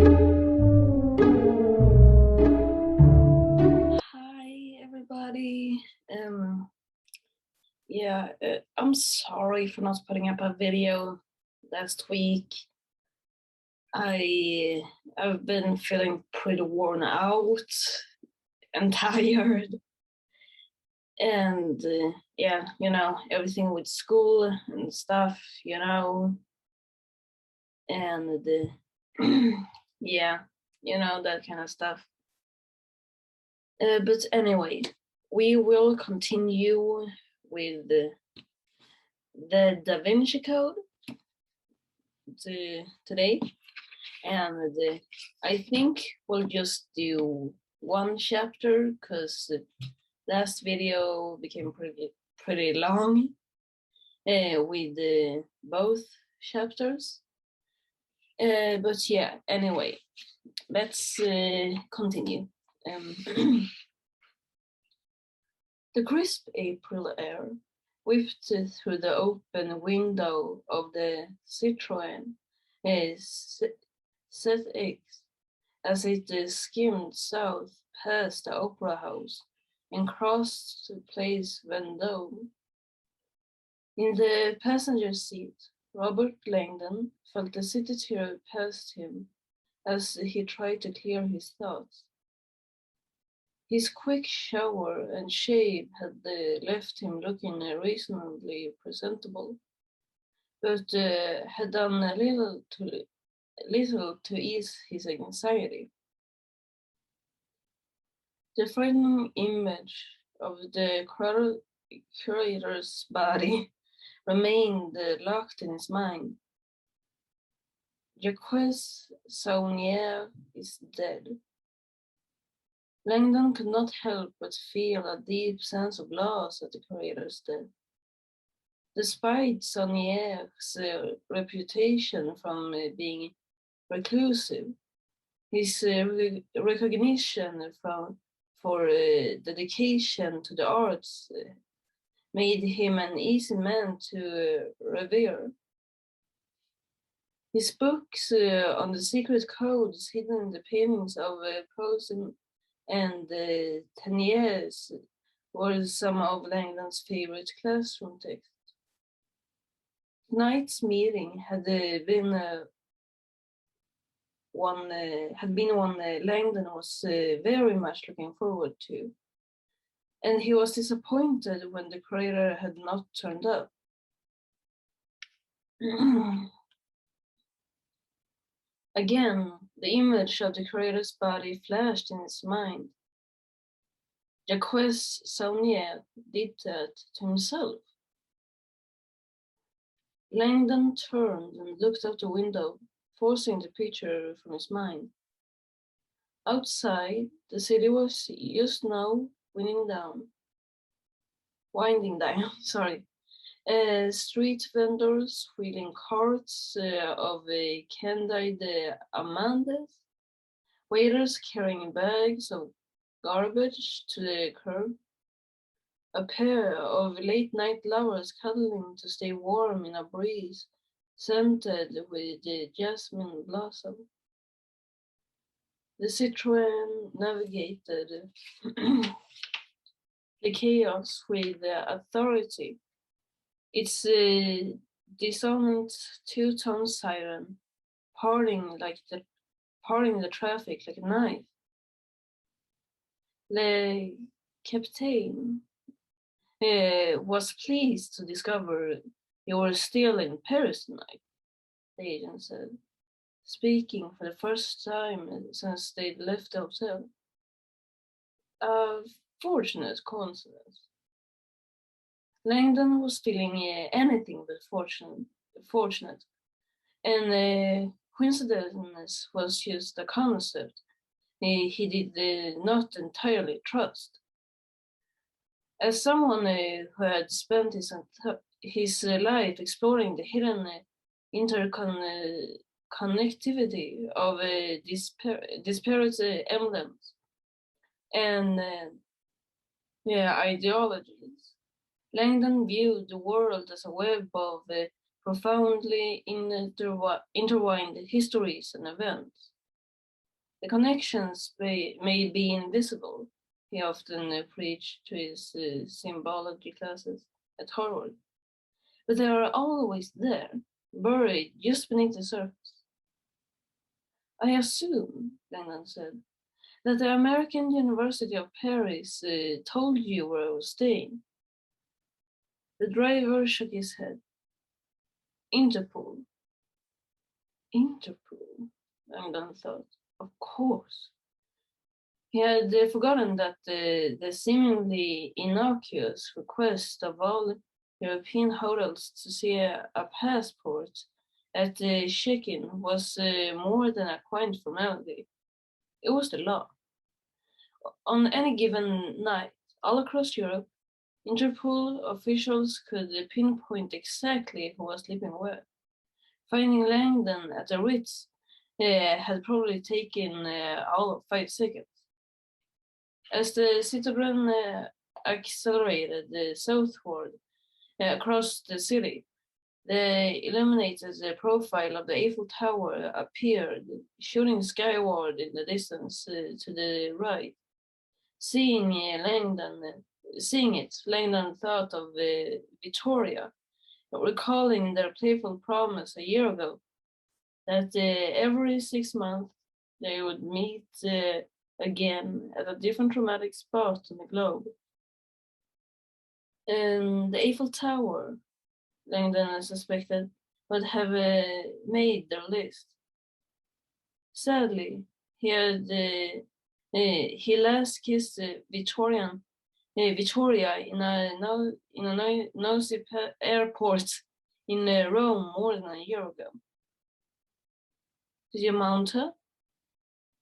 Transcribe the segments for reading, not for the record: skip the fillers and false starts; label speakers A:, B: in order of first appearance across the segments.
A: Hi everybody. I'm sorry for not putting up a video last week. I've been feeling pretty worn out and tired, and everything with school and stuff, and yeah, that kind of stuff. But anyway, we will continue with the Da Vinci Code today, and I think we'll just do one chapter because last video became pretty long with both chapters. But yeah, anyway, let's continue. The crisp April air whipped through the open window of the Citroën ZX as it skimmed south past the Opera House and crossed Place Vendôme. In the passenger seat, Robert Langdon felt the city tear past him as he tried to clear his thoughts. His quick shower and shave had left him looking reasonably presentable, but had done little to ease his anxiety. The frightening image of the curator's body remained locked in his mind. Jacques Saunier is dead. Langdon could not help but feel a deep sense of loss at the curator's death. Despite Saunier's reputation from being reclusive, his recognition for dedication to the arts made him an easy man to revere. His books on the secret codes hidden in the paintings of Poussin and Teniers were some of Langdon's favorite classroom texts. Tonight's meeting had been one Langdon was very much looking forward to, and he was disappointed when the curator had not turned up. Again, the image of the curator's body flashed in his mind. Jacques Saunier did that to himself. Langdon turned and looked out the window, forcing the picture from his mind. Outside, the city was just now winding down. Street vendors wheeling carts of candied amandes, waiters carrying bags of garbage to the curb, a pair of late-night lovers cuddling to stay warm in a breeze scented with jasmine blossom. The Citroën navigated the chaos with authority. Its dissonant two-tone siren parting the traffic like a knife. Le Capitaine was pleased to discover you were still in Paris tonight, the agent said, speaking for the first time since they'd left the hotel. A fortunate coincidence. Langdon was feeling anything but fortunate, and coincidence was just a concept he did not entirely trust. As someone who had spent his life exploring the hidden interconnectivity of disparate emblems and ideologies, Langdon viewed the world as a web of profoundly intertwined histories and events. The connections may be invisible, he often preached to his symbology classes at Harvard, but they are always there, buried just beneath the surface. I assume, Langdon said, that the American University of Paris told you where I was staying. The driver shook his head. Interpol. Interpol, Langdon thought. Of course. He had forgotten that the seemingly innocuous request of all European hotels to see a passport at the check-in was more than a quaint formality. It was the law. On any given night, all across Europe, Interpol officials could pinpoint exactly who was sleeping where. Finding Langdon at the Ritz had probably taken all of 5 seconds. As the Citroën accelerated southward across the city, the illuminated profile of the Eiffel Tower appeared, shooting skyward in the distance to the right. Seeing it, Langdon thought of Victoria, recalling their playful promise a year ago that every 6 months they would meet again at a different dramatic spot on the globe. And the Eiffel Tower, Langdon suspected, would have made their list. Sadly, he last kissed Victoria in a nosy airport in Rome more than a year ago. Did you mount her?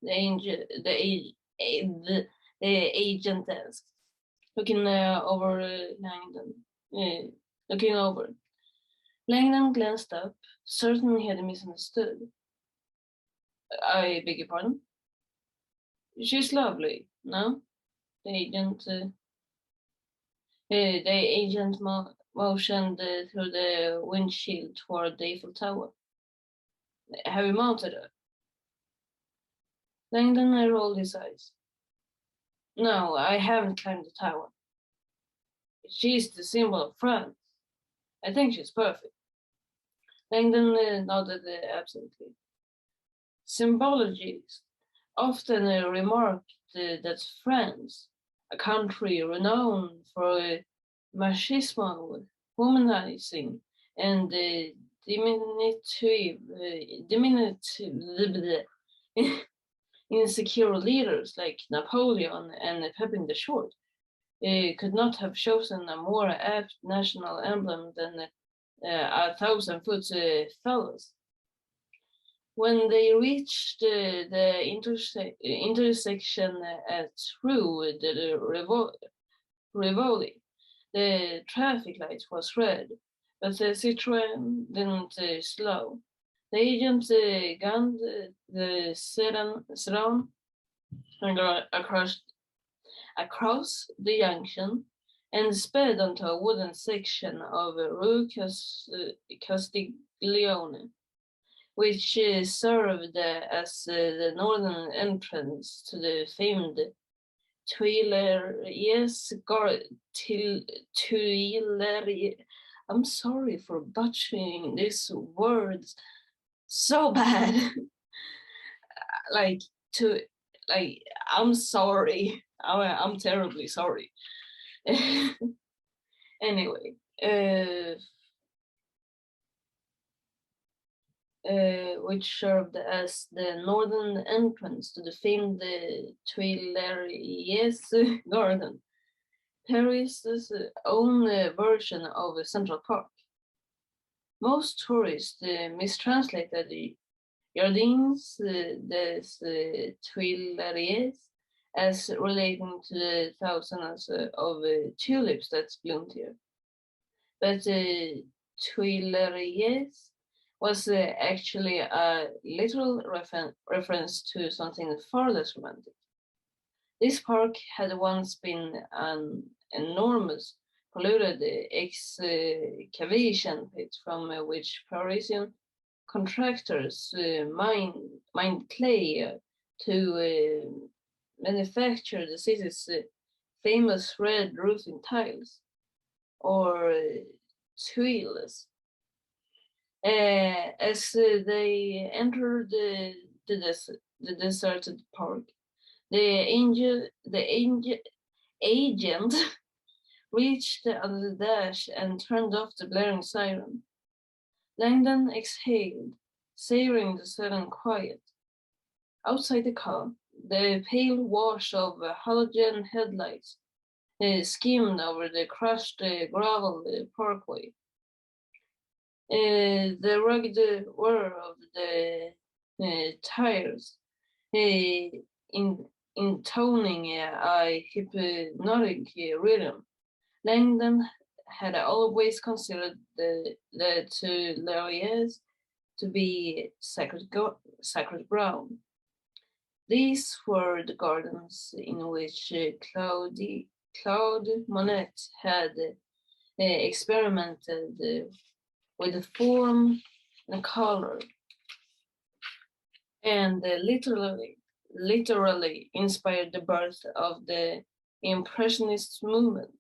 A: The agent asked, looking over Langdon. Looking over. Langdon glanced up, certain he had misunderstood. I beg your pardon? She's lovely, no? The agent motioned through the windshield toward the Eiffel Tower. Have you mounted her? Langdon rolled his eyes. No, I haven't climbed the tower. She's the symbol of France. I think she's perfect. Langdon nodded absently. Symbologists often remarked that France, a country renowned for machismo, womanizing, and insecure leaders like Napoleon and Pepin the Short, could not have chosen a more apt national emblem than a 1,000-foot phallus. When they reached the intersection at Rue de Rivoli, the traffic light was red, but the Citroën didn't slow. The agent gunned the sedan across the junction and sped onto a wooden section of Rue Castiglione, which served as the northern entrance to the famed Tuileries I'm sorry for butchering these words so bad. I'm sorry. I'm terribly sorry. Anyway, which served as the northern entrance to the famed Tuileries Garden, Paris's own version of Central Park. Most tourists mistranslated Jardins des Tuileries as relating to the thousands of tulips that bloomed here. But Tuileries was actually a literal reference to something far less romantic. This park had once been an enormous polluted excavation pit from which Parisian contractors mined clay to manufacture the city's famous red roofing tiles, or tuiles. As they enter the deserted park, the agent reached the dash and turned off the blaring siren. Langdon exhaled, savoring the sudden quiet. Outside the car, the pale wash of halogen headlights skimmed over the crushed gravel parkway. The rugged whir of the tires intoning a hypnotic rhythm. Langdon had always considered the Tuileries to be sacred ground. These were the gardens in which Claude Monet had experimented with the form and color, and literally inspired the birth of the Impressionist movement.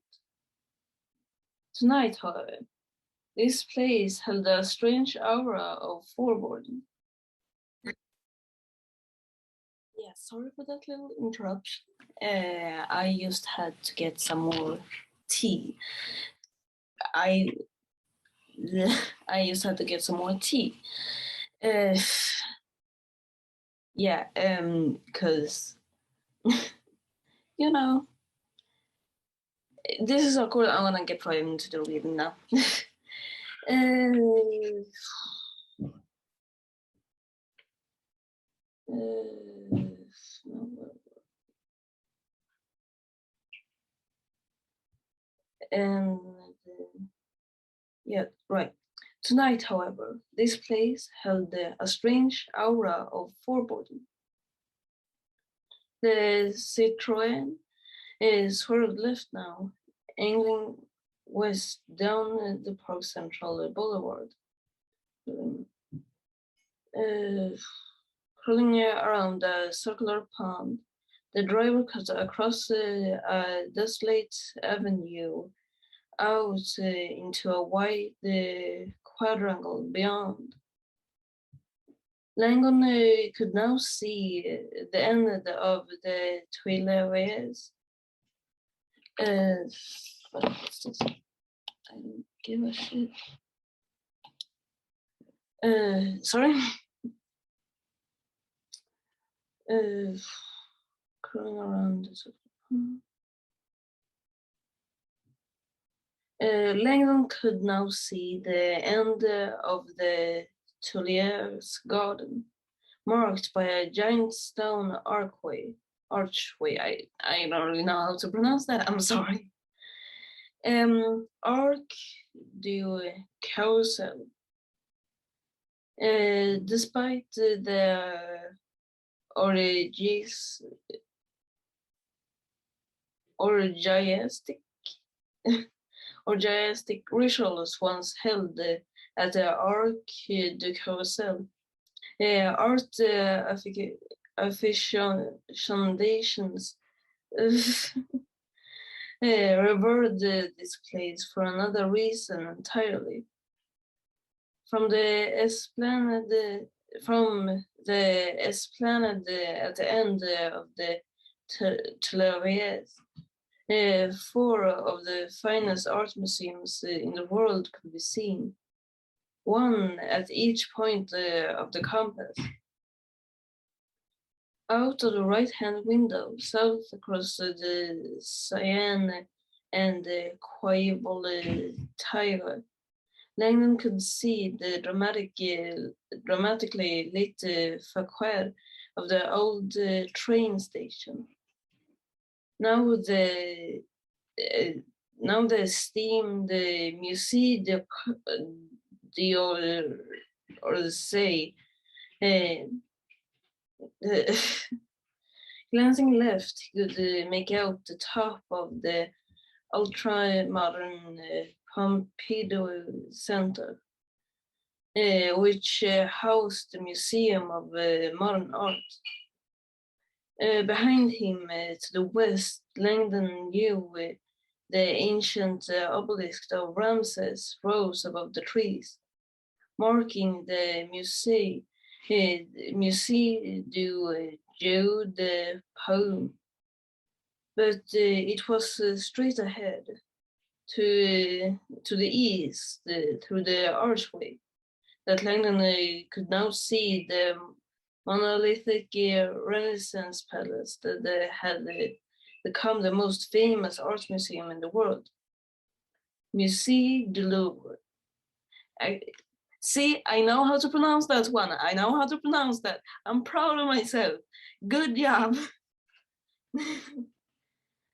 A: Tonight, however, this place held a strange aura of foreboding. Yeah, sorry for that little interruption. I just had to get some more tea. I just had to get some more tea. Yeah, because you know, this is awkward. I'm gonna get right into the reading now. And yeah, right. Tonight, however, this place held a strange aura of foreboding. The Citroën is swerved left now, angling west down the Park Central Boulevard. Curling around a circular pond, the driver cuts across a desolate avenue out into a wide quadrangle beyond. Langon could now see the end of the Tuileries. What's this? I don't give a shit. Sorry. Crawling around. Langdon could now see the end of the Tuileries garden, marked by a giant stone archway. I don't really know how to pronounce that. I'm sorry. Arc du Carousel. Despite the orgiastic rituals once held at the Arc du Carousel, art aficionados revered this place for another reason entirely. From the esplanade at the end of the Tuileries, 4 of the finest art museums in the world could be seen, one at each point of the compass. Out of the right-hand window, south across the Seine and the Quai Tiger, Langdon could see the dramatically lit facade of the old train station. Now the steamed Musée d'Orsay. Glancing left, he could make out the top of the ultra-modern Pompidou Center, which housed the Museum of Modern Art. Behind him, to the west, Langdon knew the ancient obelisk of Ramses rose above the trees, marking the Musée du Jeu de Paume. But it was straight ahead, to the east, through the archway, that Langdon could now see the monolithic Renaissance palace that had become the most famous art museum in the world, Musée du Louvre. I know how to pronounce that one. I know how to pronounce that. I'm proud of myself. Good job.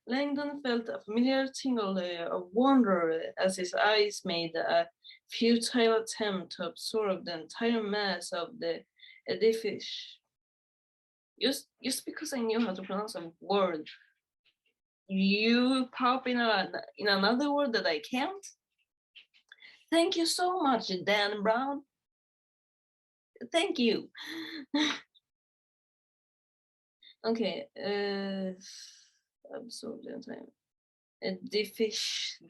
A: Langdon felt a familiar tingle of wonder as his eyes made a futile attempt to absorb the entire mass of the edifice. Just because I knew how to pronounce a word, you pop in another word that I can't? Thank you so much, Dan Brown. Thank you. Okay, absorb the entire edifice.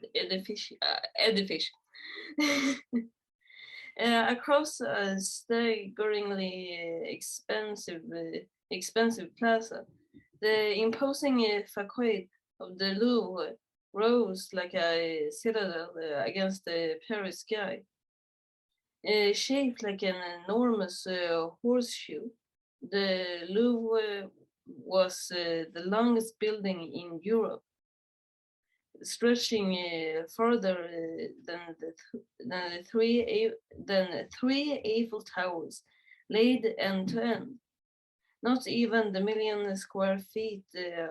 A: Across a staggeringly expensive plaza, the imposing facade of the Louvre rose like a citadel against the Paris sky. Shaped like an enormous horseshoe, the Louvre was the longest building in Europe, stretching further than three Eiffel Towers, laid end to end. Not even the million square feet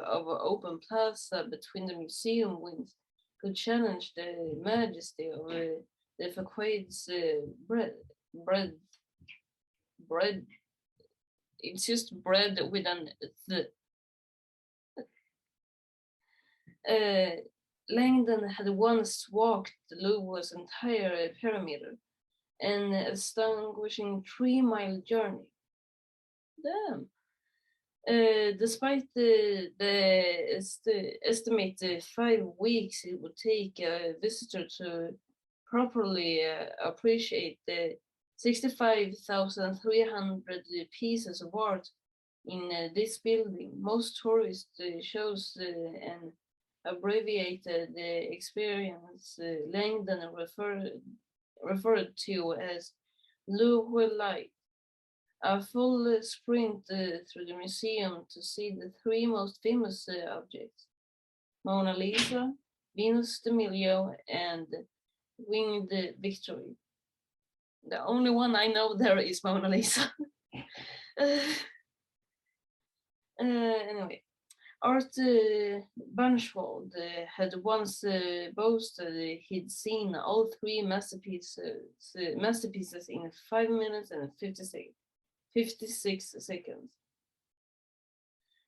A: of open plaza between the museum wings could challenge the majesty of the facade's breadth. It's just bread with an Langdon had once walked the Louvre's entire perimeter, an astonishing 3-mile journey. Damn. Despite the estimated 5 weeks it would take a visitor to properly appreciate the 65,300 pieces of art in this building, most tourists chose an abbreviated experience Langdon referred to as Louvre Light. A full sprint through the museum to see the 3 most famous objects: Mona Lisa, Venus de Milo, and Winged Victory. The only one I know there is Mona Lisa. Anyway, Art Bunchwald had once boasted he'd seen all 3 masterpieces in 5 minutes and 56 seconds.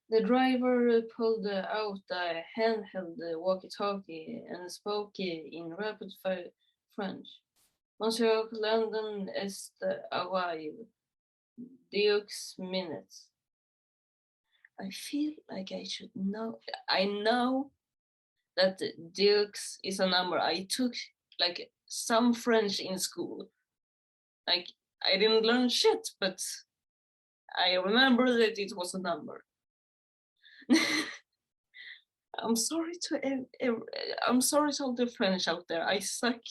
A: The driver pulled out a handheld walkie-talkie and spoke in rapid-fire French. Monsieur London est arrivé. 10 minutes. I feel like I should know. I know that Dukes is a number. I took like some French in school. Like I didn't learn shit, but I remember that it was a number. I'm sorry to all the French out there. I suck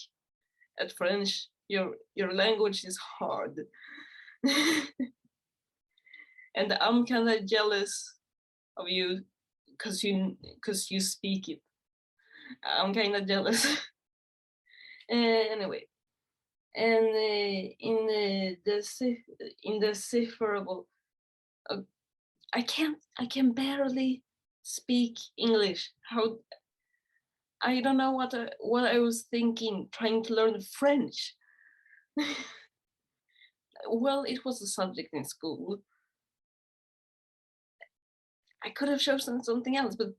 A: at French. Your language is hard. And I'm kind of jealous of you because you speak it. I'm kind of jealous. Anyway, and in the decipherable, I can barely speak English. How I don't know what I was thinking trying to learn French. Well, it was a subject in school. I could have chosen something else, but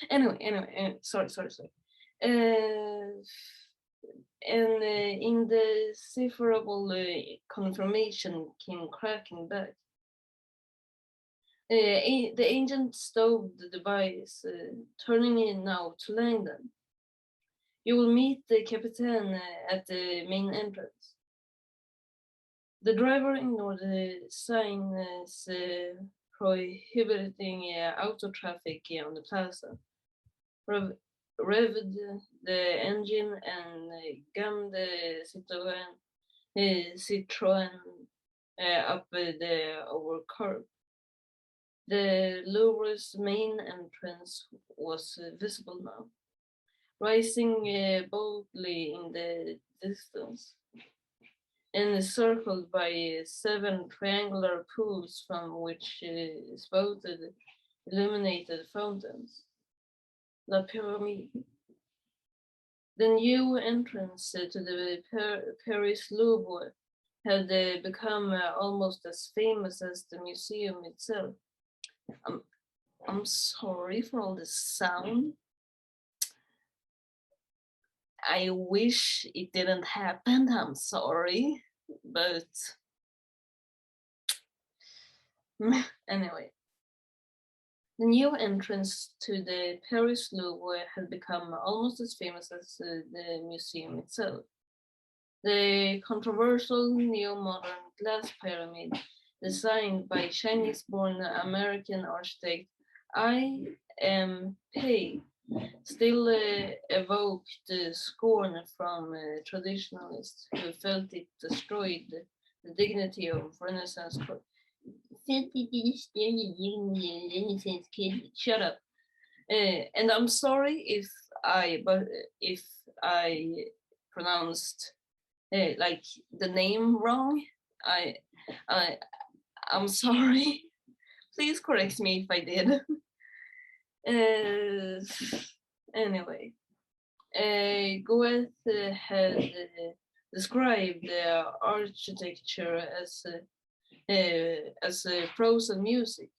A: anyway, sorry. And indecipherable confirmation came cracking back. The ancient stove device, turning in now to Langdon. You will meet the captain at the main entrance. The driver ignored the signs prohibiting auto traffic on the plaza, revved the engine and gummed the Citroën up the over curb. The Louvre's main entrance was visible now, rising boldly in the distance, encircled by 7 triangular pools from which spouted illuminated fountains. La Pyramide. The new entrance to the Paris Louvre had become almost as famous as the museum itself. I'm sorry for all the sound. I wish it didn't happen. I'm sorry, but anyway. The new entrance to the Paris Louvre had become almost as famous as the museum itself. The controversial neo-modern glass pyramid, designed by Chinese-born American architect I.M. Pei, still evoked scorn from traditionalists who felt it destroyed the dignity of Renaissance. Shut up. And I'm sorry if I pronounced like the name wrong. I'm sorry. Please correct me if I did. Anyway, Goethe had described architecture as prose and music,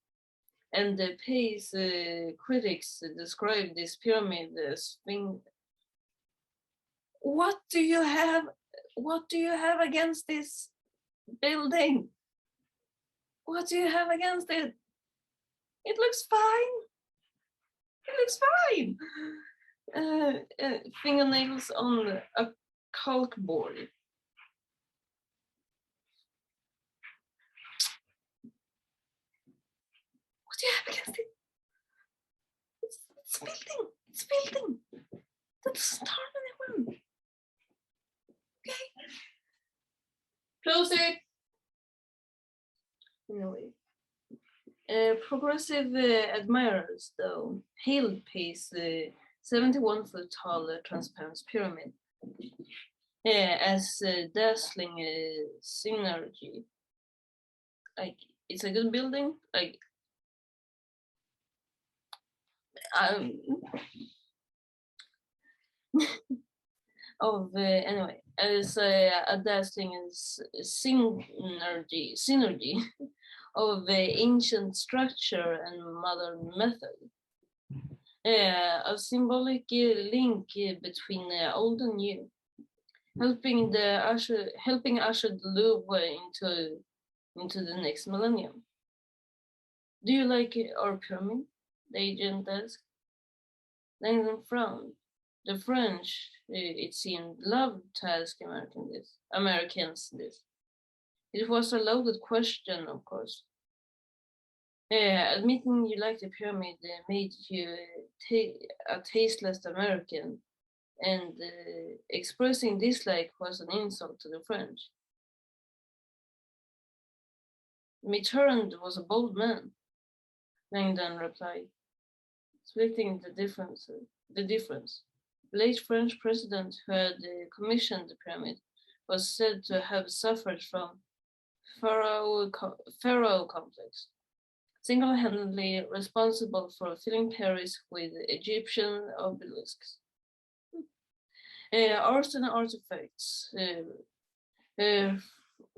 A: and Pei's critics described this pyramid as being. What do you have against this building? What do you have against it? It looks fine. It looks fine. Fingernails on a calc board. What do you have against it? It's building. It's building. That doesn't harm anyone. Okay. Close it. Anyway. Progressive admirers, though, hailed Pei's 71-foot tall transparent pyramid as dazzling synergy. Like, it's a good building. Like, anyway, as a dazzling synergy of ancient structure and modern method. A symbolic link between old and new, helping usher the Louvre into the next millennium. Do you like our pyramid? The agent asked. Langdon frowned. The French, it seemed, loved to ask Americans this. It was a loaded question, of course. Admitting you liked the pyramid made you a tasteless American, and expressing dislike was an insult to the French. Mitterrand was a bold man, Langdon replied, splitting the difference. The late French president who had commissioned the pyramid was said to have suffered from Pharaoh complex, single-handedly responsible for filling Paris with Egyptian obelisks. Art and artifacts.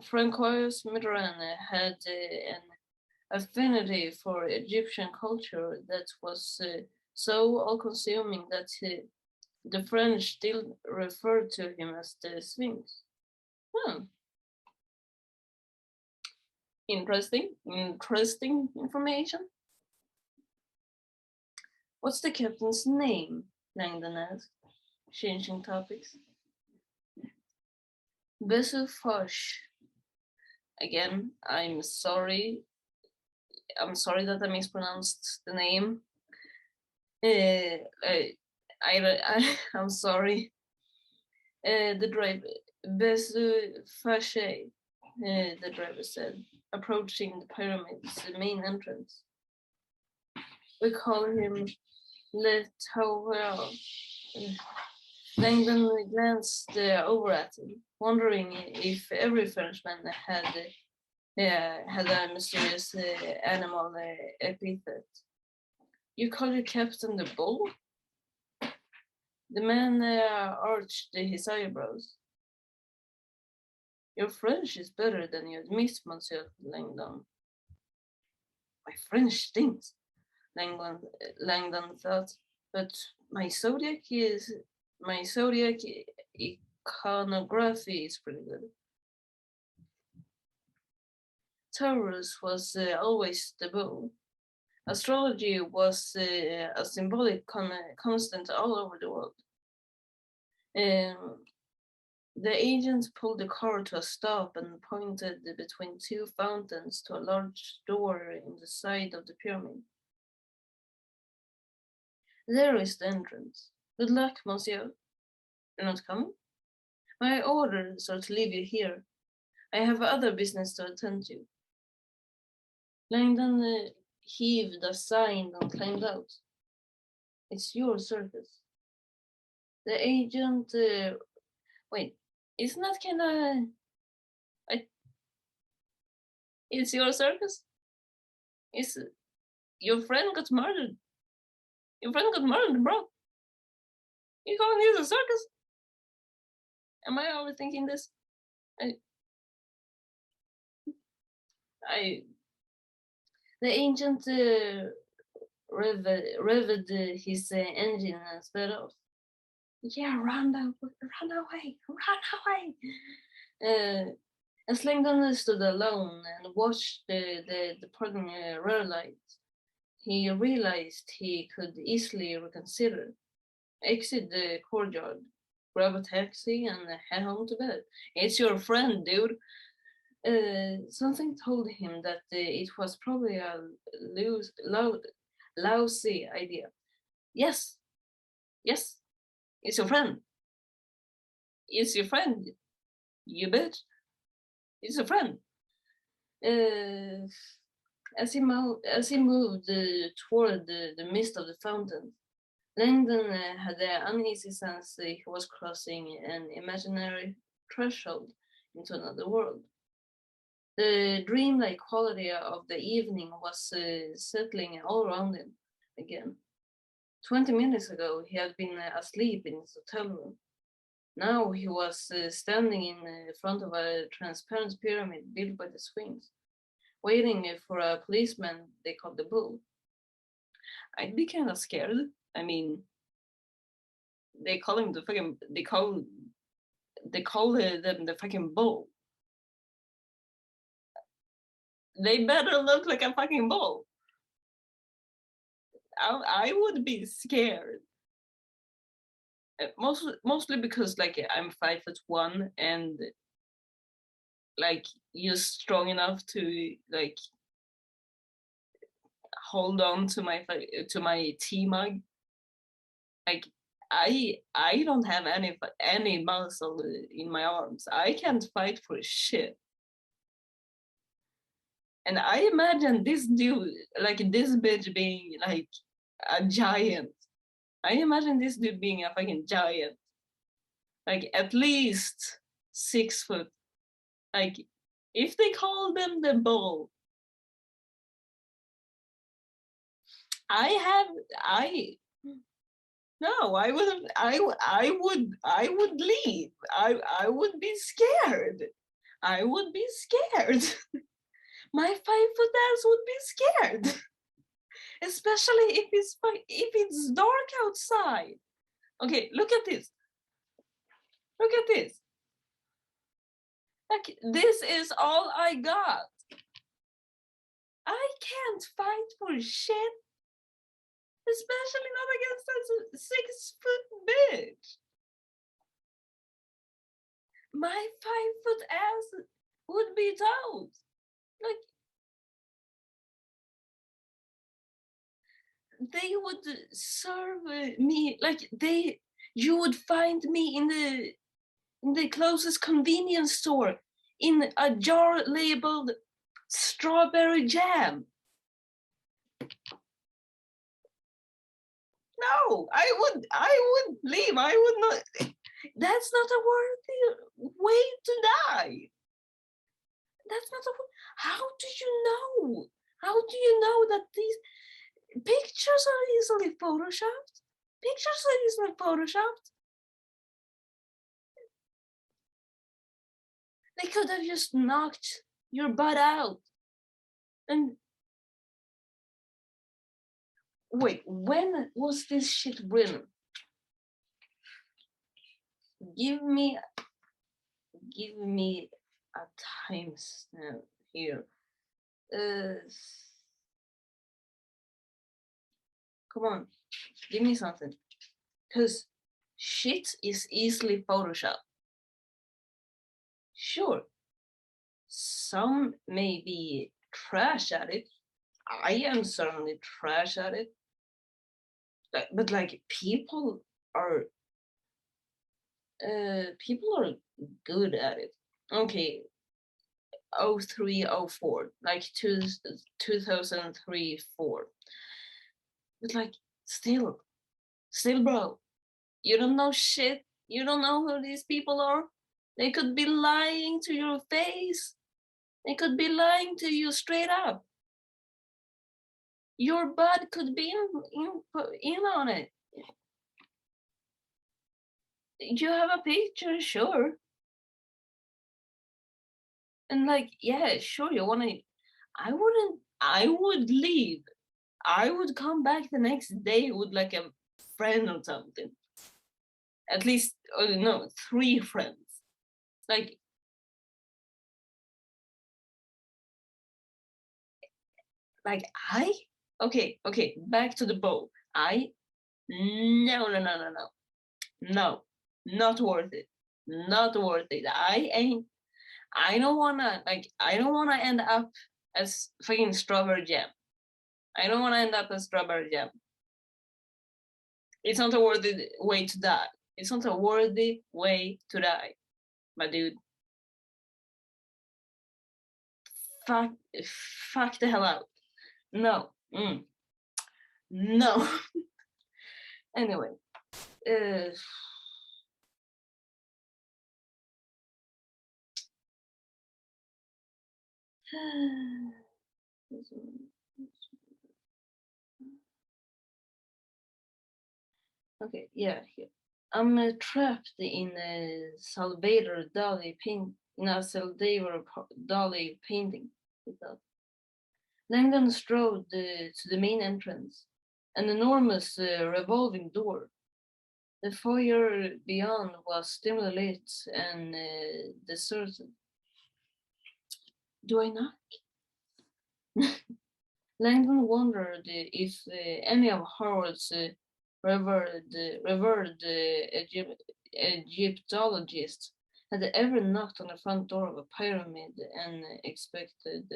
A: Francois Mitterrand had an affinity for Egyptian culture that was so all-consuming that the French still referred to him as the Sphinx. Interesting information. What's the captain's name? Langdon asked, changing topics. Besufosh. Again, I'm sorry that I mispronounced the name. I'm sorry. The driver, Besufosh, the driver said, approaching the pyramid's main entrance. We call him Le Tower. Langdon glanced over at him, wondering if every Frenchman had a mysterious animal epithet. You call your captain the bull? The man arched his eyebrows. Your French is better than you admit, Monsieur Langdon. My French stinks, Langdon thought, but my zodiac iconography is pretty good. Taurus was always the bull. Astrology was a symbolic constant all over the world. The agent pulled the car to a stop and pointed between two fountains to a large door in the side of the pyramid. There is the entrance. Good luck, monsieur. You're not coming? My orders are to leave you here. I have other business to attend to. Langdon heaved a sigh and climbed out. It's your circus. The agent, wait, isn't that kinda, it's your circus? Is your friend got murdered? Your friend got murdered, bro. You calling this a circus? Am I overthinking this? The agent revved his engine and sped off. Yeah, run away. As Langdon stood alone and watched the departing rear lights, he realized he could easily reconsider, exit the courtyard, grab a taxi, and head home to bed. It's your friend, dude. Something told him that it was probably a lousy idea. Yes, it's your friend. It's your friend, you bitch. It's a friend. As he moved toward the midst of the fountain, Langdon had the uneasy sense he was crossing an imaginary threshold into another world. The dreamlike quality of the evening was settling all around him again. 20 minutes ago, he had been asleep in his hotel room. Now he was standing in front of a transparent pyramid built by the Sphinx, waiting for a policeman they called the Bull. I'd be kind of scared. I mean, they call him the fucking. They call them the fucking Bull. They better look like a fucking bull. I would be scared. Mostly because like I'm 5'1" and like you're strong enough to like hold on to my tea mug. Like I don't have any muscle in my arms. I can't fight for shit. And I imagine this dude, like this bitch being like a giant. I imagine this dude being a fucking giant. Like at least 6 foot. Like if they call them the bull, I would leave. I would be scared. I would be scared. My 5-foot ass would be scared. Especially if it's dark outside. Okay, look at this. Look at this. Like this is all I got. I can't fight for shit. Especially not against a 6-foot bitch. My 5-foot ass would be toast. Like, they would serve me, like you would find me in the closest convenience store in a jar labeled strawberry jam. No, I would leave. I would not. That's not a worthy way to die. That's not a. How do you know? How do you know that these pictures are easily photoshopped? Pictures are easily photoshopped. They could have just knocked your butt out. And wait, when was this shit written? Give me a timestamp here. Come on, give me something. Because shit is easily photoshopped. Sure, some may be trash at it. I am certainly trash at it. But like people are good at it. Okay, 03, 04, like 2003, 4. But like still, bro, you don't know shit. You don't know who these people are. They could be lying to your face. They could be lying to you straight up. Your butt could be in on it. You have a picture, sure. And like, yeah, sure, you wanna. I would leave. I would come back the next day with like a friend or something. At least, no, 3 friends. Like, okay, back to the bow. No, not worth it. Not worth it. I don't wanna end up as fucking strawberry jam. I don't wanna end up as strawberry jam. It's not a worthy way to die. It's not a worthy way to die, my dude. Fuck the hell out. No. No. Anyway. Okay, yeah, here. I'm trapped in a Salvador Dali painting. Langdon strode to the main entrance, an enormous revolving door. The foyer beyond was dimly lit and deserted. Do I knock? Langdon wondered if any of Howard's revered Egyptologists had ever knocked on the front door of a pyramid and expected.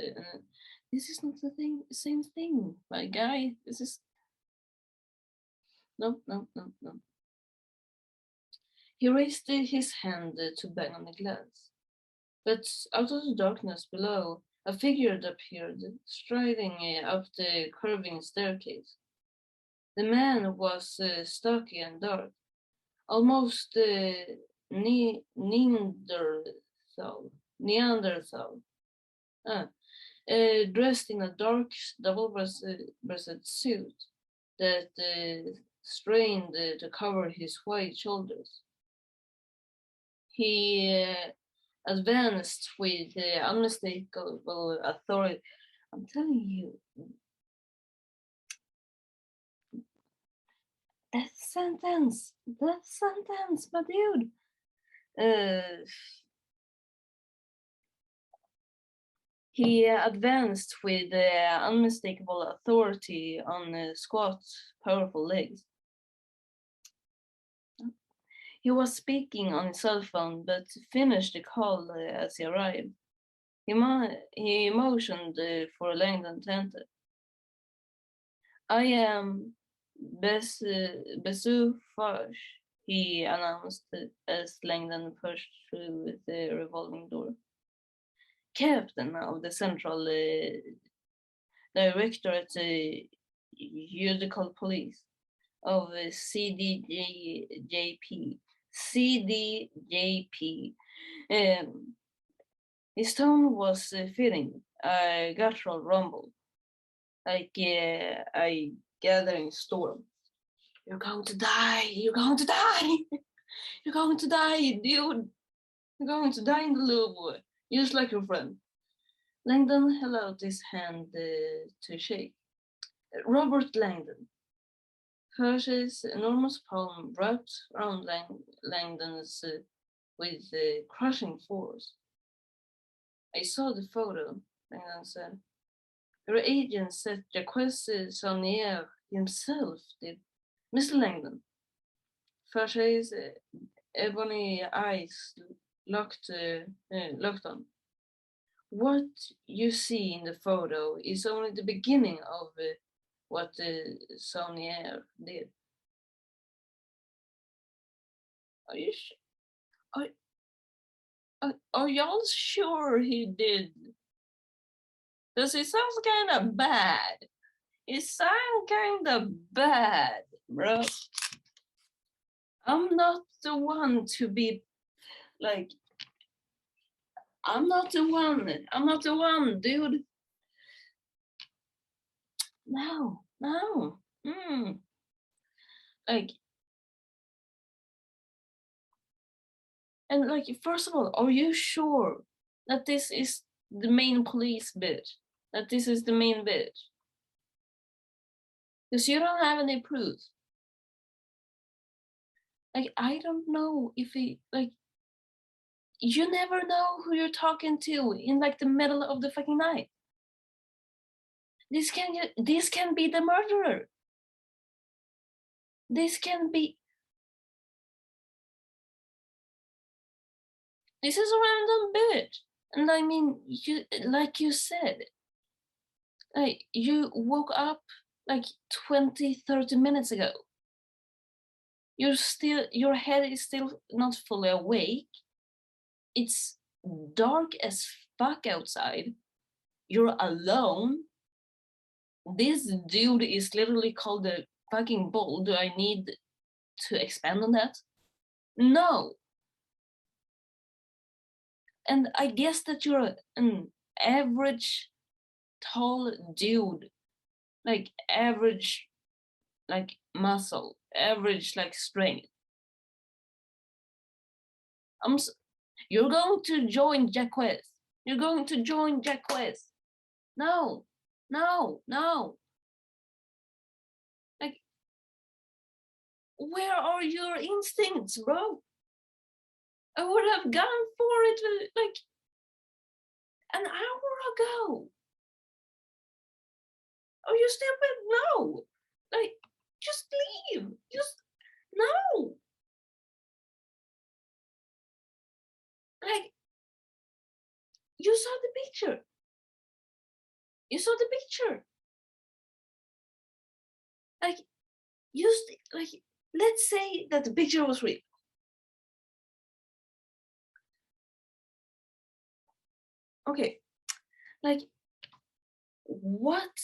A: This is not the same thing, my guy. This is no. He raised his hand to bang on the glass, but out of the darkness below, a figure appeared, striding up the curving staircase. The man was stocky and dark, almost Neanderthal, dressed in a dark double-breasted suit that strained to cover his white shoulders. He advanced with unmistakable authority. I'm telling you, that sentence, my dude. He advanced with unmistakable authority on squat, powerful legs. He was speaking on his cell phone, but finished the call as he arrived. He motioned for Langdon to enter. I am Besu Faj, he announced as Langdon pushed through the revolving door. Captain of the Central Directorate Judicial Police of CDJP. CDJP. His tone was fitting, a guttural rumble, like a gathering storm. You're going to die, you're going to die, you're going to die, dude. You're going to die in the loop, just like your friend. Langdon held out his hand to shake. Robert Langdon. Hershey's enormous palm wrapped around Langdon's with crushing force. I saw the photo, Langdon said. Your agent said Jacques Saunier himself did. Mr. Langdon. Hershey's ebony eyes locked on. What you see in the photo is only the beginning of what Saunier did. Are you are y'all sure he did? Because it sounds kind of bad. It sounds kind of bad, bro. I'm not the one to be like. I'm not the one, dude. No. Like, and like, first of all, are you sure that this is the main police bit? That this is the main bit? Because you don't have any proof. Like, I don't know if he, like, you never know who you're talking to in like the middle of the fucking night. This can be the murderer. This is a random bit. And I mean, you, like you said, like you woke up like 20-30 minutes ago. Your head is still not fully awake. It's dark as fuck outside. You're alone. This dude is literally called the fucking bull. Do I need to expand on that? No. And I guess that you're an average tall dude, like average like muscle, average like strength. You're going to join Jacques. You're going to join Jacques. No. Like, where are your instincts, bro? I would have gone for it like an hour ago. Oh, you stupid? No. Like, just leave. Just, no. Like, you saw the picture. Like, like, let's say that the picture was real. Okay, like, what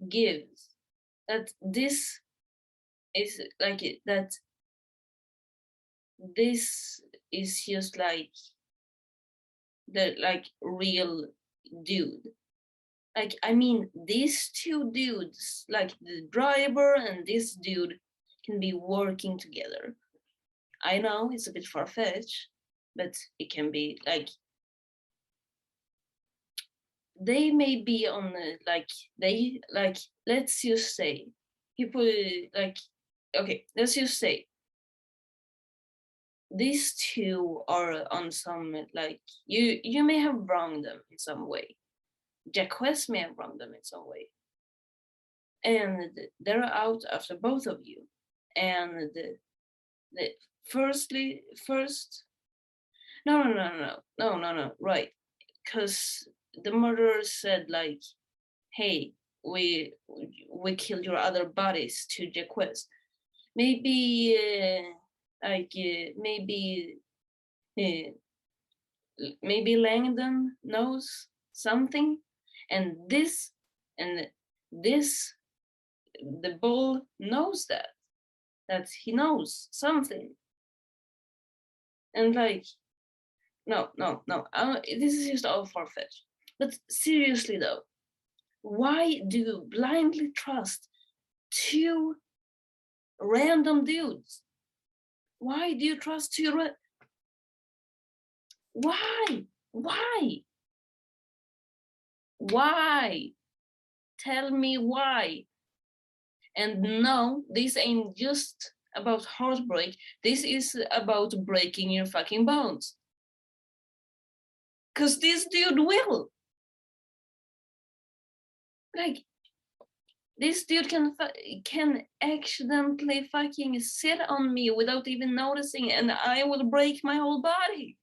A: gives that this is like that this is just like the like real dude? Like, I mean, these two dudes, like the driver and this dude, can be working together. I know it's a bit far-fetched, but it can be like they may be on like they like, let's just say people like, okay, let's just say these two are on some, like, you may have wronged them in some way. Jacques may have wronged them in some way, and they're out after both of you. And the first no, right, because the murderer said, like, hey, we killed your other bodies to Jacques. Maybe maybe Langdon knows something, and this the bull knows that he knows something. And like, no, this is just all far-fetched. But seriously though, why do you blindly trust two random dudes? Why do you trust two why? Tell me why. And no, this ain't just about heartbreak. This is about breaking your fucking bones. Cause this dude will. Like, this dude can accidentally fucking sit on me without even noticing, and I will break my whole body.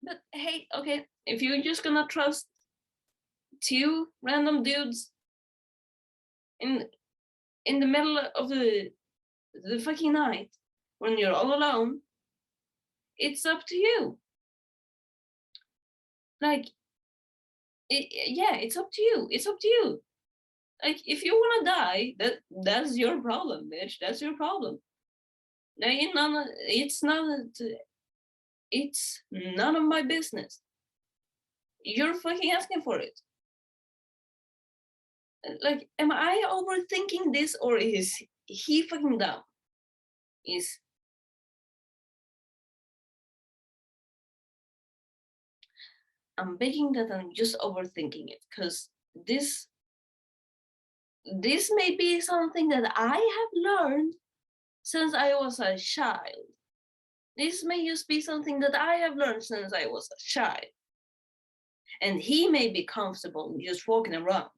A: But hey, okay, if you're just gonna trust two random dudes in the middle of the fucking night when you're all alone, it's up to you. Like, it's up to you. It's up to you. Like, if you wanna die, that's your problem, bitch. That's your problem. It's none of my business. You're fucking asking for it. Like, am I overthinking this, or is he fucking dumb? I'm betting that I'm just overthinking it, because this may be something that I have learned since I was a child. This may just be something that I have learned since I was a child. And he may be comfortable just walking around.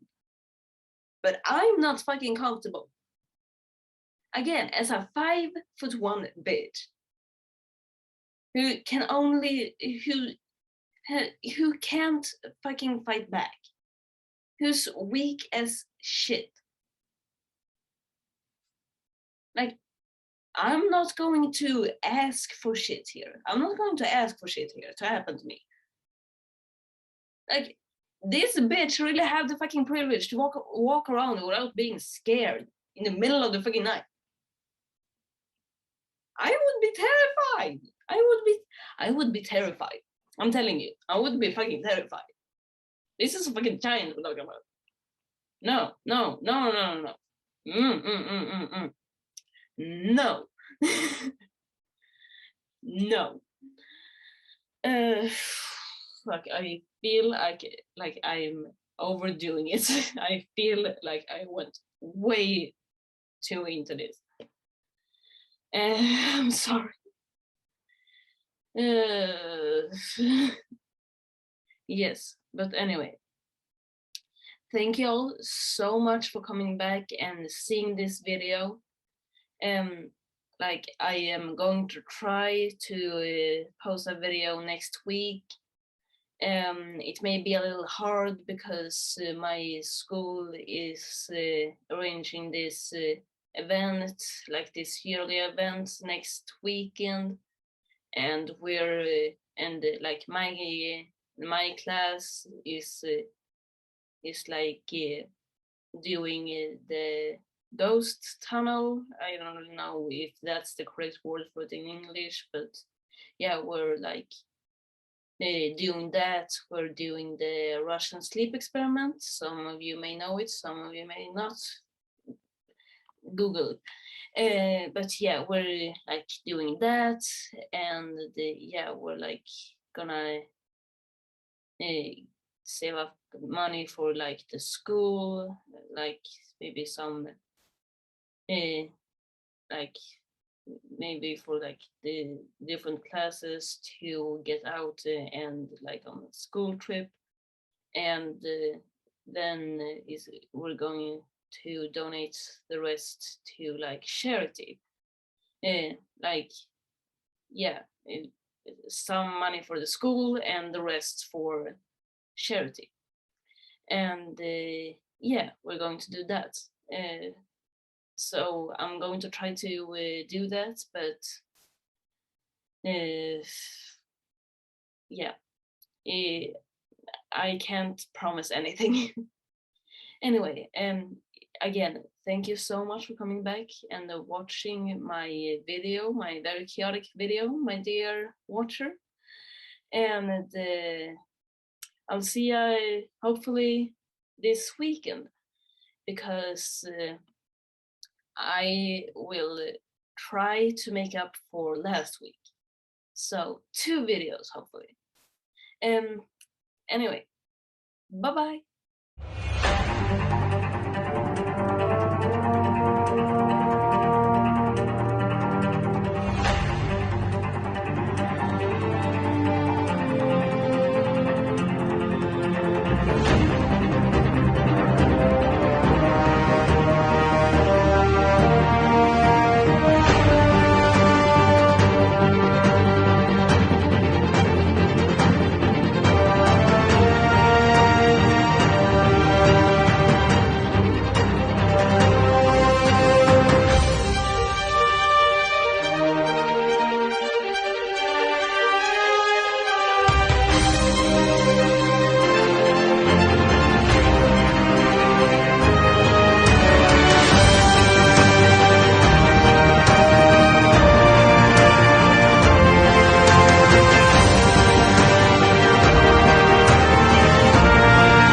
A: But I'm not fucking comfortable. Again, as a 5'1" bitch who can't fucking fight back, who's weak as shit. Like, I'm not going to ask for shit here. I'm not going to ask for shit here to happen to me. Like, this bitch really have the fucking privilege to walk around without being scared in the middle of the fucking night. I would be terrified. I would be terrified. I'm telling you, I would be fucking terrified. This is a fucking giant we're talking about. No. No. No. Like, I feel like I'm overdoing it. I feel like I went way too into this. I'm sorry. Yes, but anyway, thank you all so much for coming back and seeing this video. Like, I am going to try to post a video next week. It may be a little hard because my school is arranging this event, like this yearly event next weekend, and like my class is like doing the ghost tunnel. I don't know if that's the correct word for it in English, but yeah, we're like doing that. We're doing the Russian sleep experiment. Some of you may know it, some of you may not. Google. But yeah, we're like doing that, and we're like gonna save up money for like the school, like maybe some like maybe for like the different classes to get out and like on a school trip, and then is we're going to donate the rest to like charity, like yeah, some money for the school and the rest for charity. And yeah, we're going to do that. So I'm going to try to do that, but uh, yeah, I can't promise anything. Anyway, again, thank you so much for coming back and watching my video, my very chaotic video, my dear watcher. And I'll see you hopefully this weekend, because I will try to make up for last week. So 2 videos hopefully. Anyway, bye bye.